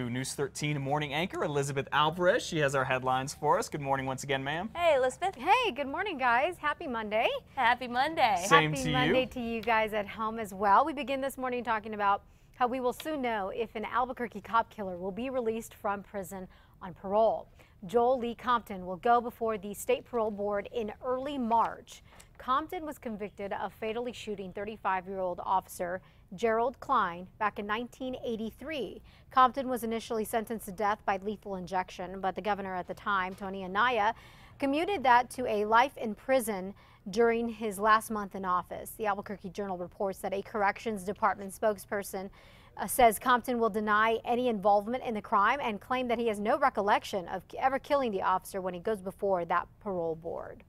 News 13 morning anchor Elizabeth Alvarez. She has our headlines for us. Good morning once again, ma'am. Hey, Elizabeth. Hey, good morning, guys. Happy Monday. Happy Monday. Same Happy to you. Monday to you guys at home as well. We begin this morning talking about how we will soon know if an Albuquerque cop killer will be released from prison on parole. Joel Lee Compton will go before the state parole board in early March. Compton was convicted of fatally shooting 35-year-old officer Gerald Klein back in 1983. Compton was initially sentenced to death by lethal injection, but the governor at the time, Tony Anaya, commuted that to a life in prison during his last month in office. The Albuquerque Journal reports that a corrections department spokesperson says Compton will deny any involvement in the crime and claim that he has no recollection of ever killing the officer when he goes before that parole board.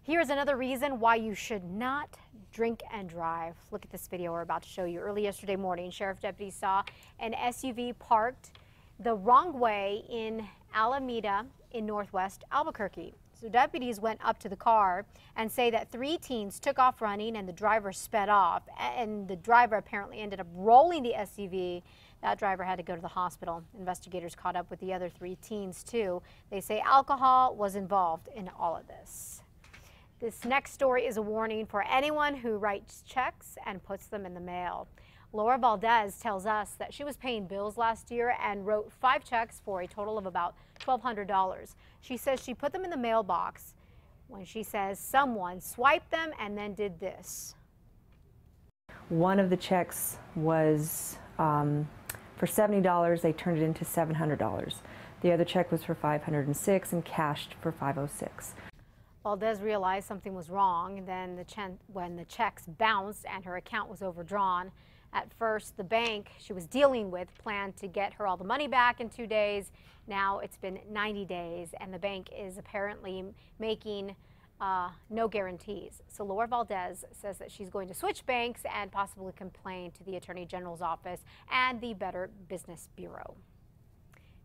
Here's another reason why you should not drink and drive. Look at this video we're about to show you. Early yesterday morning, sheriff deputies saw an SUV parked the wrong way in Alameda in northwest Albuquerque. So deputies went up to the car and say that 3 teens took off running and the driver sped off. And the driver apparently ended up rolling the SUV. That driver had to go to the hospital. Investigators caught up with the other 3 teens too. They say alcohol was involved in all of this. This next story is a warning for anyone who writes checks and puts them in the mail. Laura Valdez tells us that she was paying bills last year and wrote 5 checks for a total of about $1,200. She says she put them in the mailbox when she says someone swiped them and then did this. One of the checks was for $70. They turned it into $700. The other check was for $506 and cashed for $506. Valdez realized something was wrong then when the checks bounced and her account was overdrawn. At first, the bank she was dealing with planned to get her all the money back in 2 days. Now it's been 90 days, and the bank is apparently making no guarantees. So Laura Valdez says that she's going to switch banks and possibly complain to the Attorney General's office and the Better Business Bureau.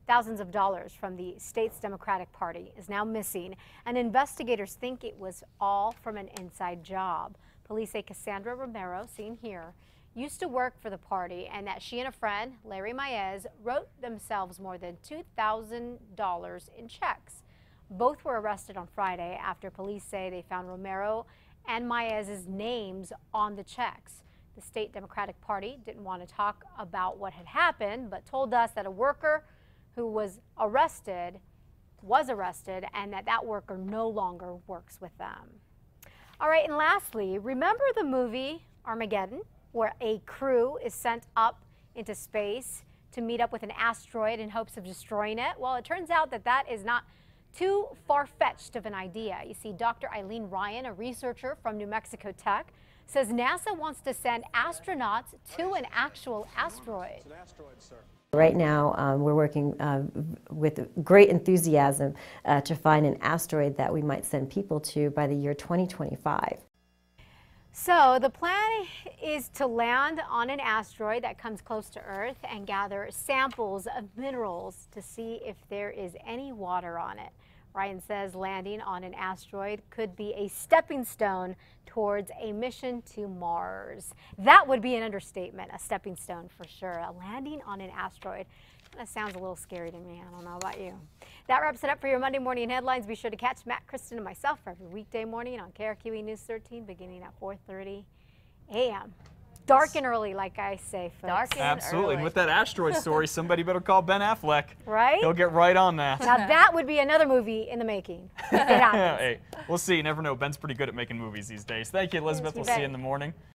Thousands of dollars from the state's Democratic Party is now missing, and investigators think it was all from an inside job. Police say Cassandra Romero, seen here, used to work for the party, and that she and a friend, Larry Maez, wrote themselves more than $2,000 in checks. Both were arrested on Friday after police say they found Romero and Maez's names on the checks. The state Democratic Party didn't want to talk about what had happened, but told us that a worker who was arrested and that worker no longer works with them. All right, and lastly, remember the movie Armageddon, where a crew is sent up into space to meet up with an asteroid in hopes of destroying it? Well, it turns out that that is not too far-fetched of an idea. You see, Dr. Eileen Ryan, a researcher from New Mexico Tech, says NASA wants to send astronauts to an actual asteroid. It's an asteroid, sir. Right now, we're working with great enthusiasm to find an asteroid that we might send people to by the year 2025. So the plan is to land on an asteroid that comes close to Earth and gather samples of minerals to see if there is any water on it. Ryan says landing on an asteroid could be a stepping stone towards a mission to Mars. That would be an understatement, a stepping stone for sure. A landing on an asteroid. Kind of sounds a little scary to me. I don't know about you. That wraps it up for your Monday morning headlines. Be sure to catch Matt, Kristen, and myself every weekday morning on KRQE News 13 beginning at 4:30 a.m. Dark and early, like I say, folks. Dark and Absolutely. early. And with that asteroid story, somebody better call Ben Affleck. Right? He'll get right on that. Now that would be another movie in the making. If it happens. Hey, we'll see. You never know. Ben's pretty good at making movies these days. Thank you, Elizabeth. Thanks, you We'll see you bet. in the morning.